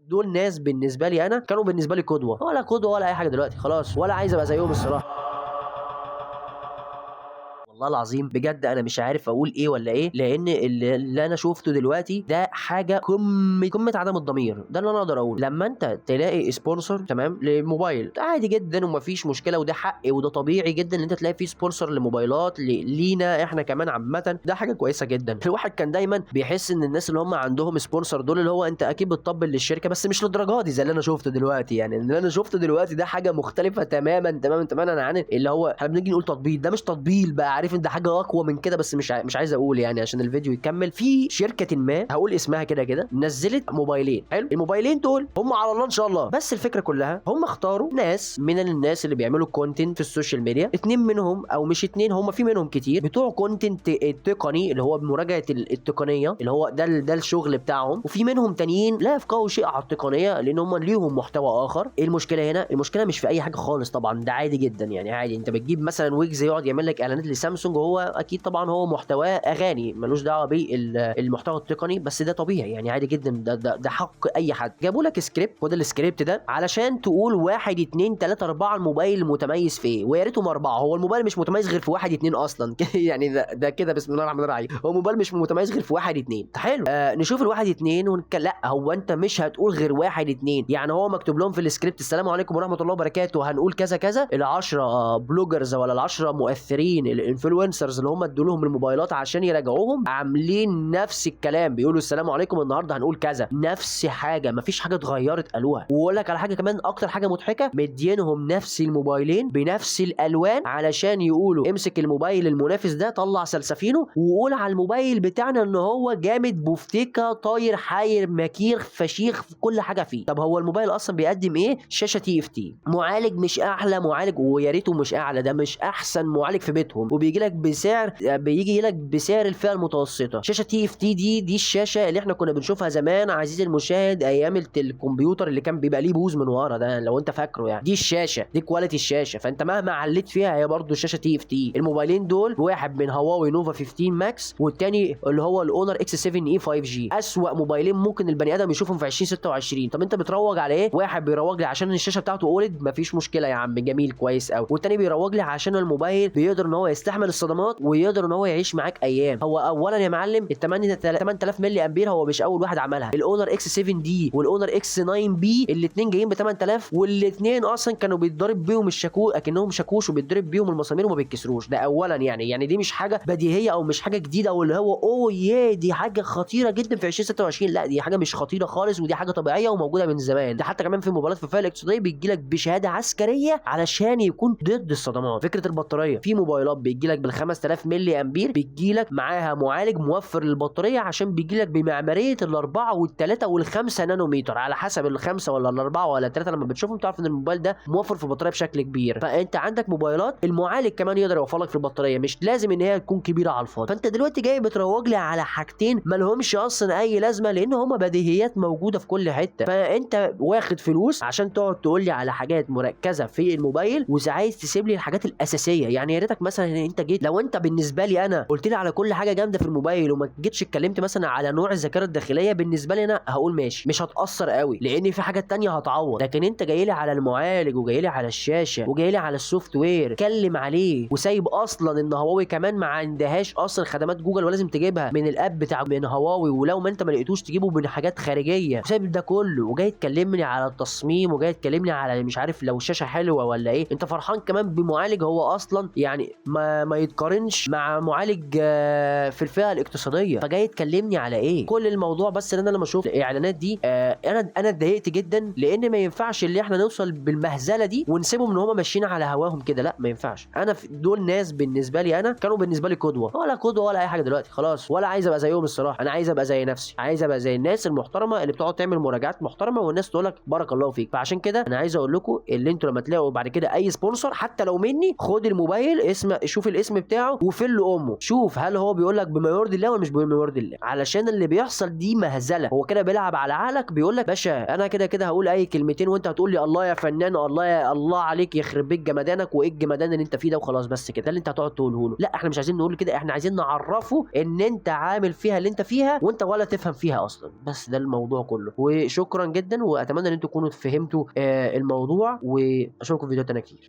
دول ناس بالنسبه لي انا كانوا بالنسبه لي قدوه، ولا قدوه ولا اي حاجه دلوقتي خلاص، ولا عايز ابقى زيهم الصراحه. والله العظيم بجد انا مش عارف اقول ايه ولا ايه، لان اللي انا شفته دلوقتي ده حاجه قمه عدم الضمير. ده اللي انا اقدر اقوله. لما انت تلاقي سبونسر تمام للموبايل عادي جدا ومفيش مشكله، وده حق وده طبيعي جدا ان انت تلاقي فيه سبونسر لموبايلات لينا احنا كمان عامه، ده حاجه كويسه جدا. الواحد كان دايما بيحس ان الناس اللي هم عندهم سبونسر دول اللي هو انت اكيد بتطبل للشركه، بس مش للدرجه دي زي اللي انا شفته دلوقتي. يعني اللي انا شفته دلوقتي ده حاجه مختلفه تماما تماما تماما عن اللي هو احنا بنيجي نقول تطبيل. ده مش تطبيل بقى، عارف انت، حاجه اقوى من كده، بس مش عايز اقول يعني عشان الفيديو يكمل. في شركه ما هقول اسمها كده كده نزلت موبايلين. حلو، الموبايلين دول هم على الله ان شاء الله، بس الفكره كلها هم اختاروا ناس من الناس اللي بيعملوا كونتنت في السوشيال ميديا. اتنين منهم او مش اتنين، هم في منهم كتير بتوع كونتنت التقني اللي هو بمراجعه التقنيه، اللي هو ده الشغل بتاعهم. وفي منهم تانيين لا يفقهوا شيء على التقنيه لان هم ليهم محتوى اخر. ايه المشكله هنا؟ المشكله مش في اي حاجه خالص طبعا، ده عادي جدا يعني. عادي انت بتجيب مثلا ويجز يقعد يعمل لك اعلانات لسامسونج، وهو اكيد طبعا هو محتواه اغاني ملوش دعوه بالمحتوى التقني، بس ده طبيعي يعني عادي جدا. ده حق اي حد. جابوا لك سكريبت، خد السكريبت ده علشان تقول 1 2 3 4 الموبايل متميز في ايه، ويا ريتهم 4. هو الموبايل مش متميز غير في 1 2 اصلا يعني ده كده بسم الله الرحمن الرحيم. هو الموبايل مش متميز غير في 1 2. حلو، نشوف ال1 2 لا هو انت مش هتقول غير 1 2. يعني هو مكتوب لهم في السكريبت السلام عليكم ورحمه الله وبركاته، هنقول كذا كذا. ال10 بلوجرز ولا ال10 مؤثرين الانفلونسرز اللي هم ادوا لهم الموبايلات عشان يراجعوهم عاملين نفس الكلام، بيقولوا السلام عليكم النهارده هنقول كذا، نفس حاجه، مفيش حاجه اتغيرت قالوها. واقول لك على حاجه كمان اكتر حاجه مضحكه، مدينهم نفس الموبايلين بنفس الالوان علشان يقولوا امسك الموبايل المنافس ده طلع سلسفينه وقول على الموبايل بتاعنا ان هو جامد بوفتيكا طاير حاير مكير فشيخ في كل حاجه فيه. طب هو الموبايل اصلا بيقدم ايه؟ شاشه تي اف تي، معالج مش احلى معالج ويا ريته مش اعلى، ده مش احسن معالج في بيتهم، وبيجي لك بسعر بيجي لك بسعر الفئه المتوسطه. شاشه تي اف تي دي الشاشه اللي احنا كنا بنشوفها زمان عزيزي المشاهد ايام الكمبيوتر اللي كان بيبقى ليه بوز من ورا ده لو انت فاكره يعني. دي الشاشه دي كواليتي الشاشه، فانت مهما عليت فيها هي برضه شاشه تي اف تي. الموبايلين دول واحد من هواوي نوفا 15 ماكس والتاني اللي هو الاونر اكس 7 اي 5 جي، اسوأ موبايلين ممكن البني ادم يشوفهم في 2026. طب انت بتروج على ايه؟ واحد بيروج لي عشان الشاشه بتاعته اولد، مفيش مشكله يا عم جميل كويس قوي، والتاني بيروج لي عشان الموبايل بيقدر ان هو يستحمل الصدمات ويقدر ان هو يعيش معاك ايام. هو اولا يا معلم ال 8000 ملي امبير هو مش اول واحد عملها، الاونر اكس 7 دي والاونر اكس 9 بي الاثنين جايين ب 8000، والاثنين اصلا كانوا بيتضرب بيهم الشاكوش اكنهم شاكوش وبيتضرب بيهم المسامير وما بيتكسروش. ده اولا يعني دي مش حاجه بديهيه او مش حاجه جديده او اللي هو اوه ياه دي حاجه خطيره جدا في 2026. لا دي حاجه مش خطيره خالص، ودي حاجه طبيعيه وموجوده من زمان. ده حتى كمان في موبايلات في الفئه الاقتصاديه بيجي لك بشهاده عسكريه علشان يكون ضد الصدمات. فكره البطاريه في موبايلات بيجي لك بال 5000 ملي امبير بيجي لك معاها معالج موفر للبطاريه عشان بيجي لك بمعماريه الاربعه والثلاثه والخمسه نانومتر على حسب الخمسه ولا الاربعه ولا الثلاثه. لما بتشوفهم تعرف ان الموبايل ده موفر في البطاريه بشكل كبير. فانت عندك موبايلات المعالج كمان يقدر يوفر لك في البطاريه، مش لازم ان هي تكون كبيره على الفاضي. فانت دلوقتي جاي بتروج لي على حاجتين ما لهمش اصلا اي لازمه لان هما بديهيات موجوده في كل حته. فانت واخد فلوس عشان تقعد تقول لي على حاجات مركزه في الموبايل وعايز تسيب لي الحاجات الاساسيه. يعني يا ريتك مثلا ان انت جيت لو انت بالنسبه لي انا قلت لي على كل حاجه جامده في الموبايل وما جيتش اتكلمت مثلا على نوع الذاكره الداخليه، بالنسبه لي انا هقول ماشي مش هتاثر قوي لان في حاجات تانية هتعوض. لكن انت جاي لي على المعالج وجاي لي على الشاشه وجاي لي على السوفت وير اتكلم عليه، وسايب اصلا ان هواوي كمان ما عندهاش اصلا خدمات جوجل ولازم تجيبها من الاب بتاع من هواوي، ولو ما انت ما لقيتوش تجيبه من حاجات خارجيه، وسايب ده كله وجاي تكلمني على التصميم وجاي تكلمني على مش عارف لو الشاشه حلوه ولا ايه. انت فرحان كمان بمعالج هو اصلا يعني ما يتقارنش مع معالج في الفئه الاقتصاديه، فجاي تكلمني على ايه؟ كل الموضوع بس ان انا لما اشوف الاعلانات دي انا اتضايقت جدا لان ما ينفعش اللي احنا نوصل بالمهزله دي ونسيبهم ان هم ماشيين على هواهم كده. لا ما ينفعش. انا دول ناس بالنسبه لي انا كانوا بالنسبه لي قدوه، ولا قدوه ولا اي حاجه دلوقتي خلاص، ولا عايز ابقى زيهم الصراحه. انا عايز ابقى زي نفسي، عايز ابقى زي الناس المحترمه اللي بتقعد تعمل مراجعات محترمه والناس تقول لك بارك الله فيك. فعشان كده انا عايز اقول لكم اللي انتوا لما تلاقوا بعد كده اي سبونسر حتى لو مني، خد الموبايل اسمع شوف الاسم بتاعه وفين له امه، شوف هل هو بيقول لك بما يرضي الله ولا مش بما يرضي الله، علشان اللي بيحصل دي مهزله، هو كده بيلعب على عقلك، بيقول لك باشا انا كده كده هقول اي كلمتين وانت هتقول لي الله يا فنان، الله يا الله عليك يخرب بيت جمدانك وايه الجمدان اللي انت فيه ده وخلاص، بس كده ده اللي انت هتقعد تقوله له. لا احنا مش عايزين نقول كده، احنا عايزين نعرفه ان انت عامل فيها اللي انت فيها وانت ولا تفهم فيها اصلا. بس ده الموضوع كله، وشكرا جدا، واتمنى ان انتوا تكونوا فهمتوا الموضوع، واشوفكم في فيديوهات تانية كتير.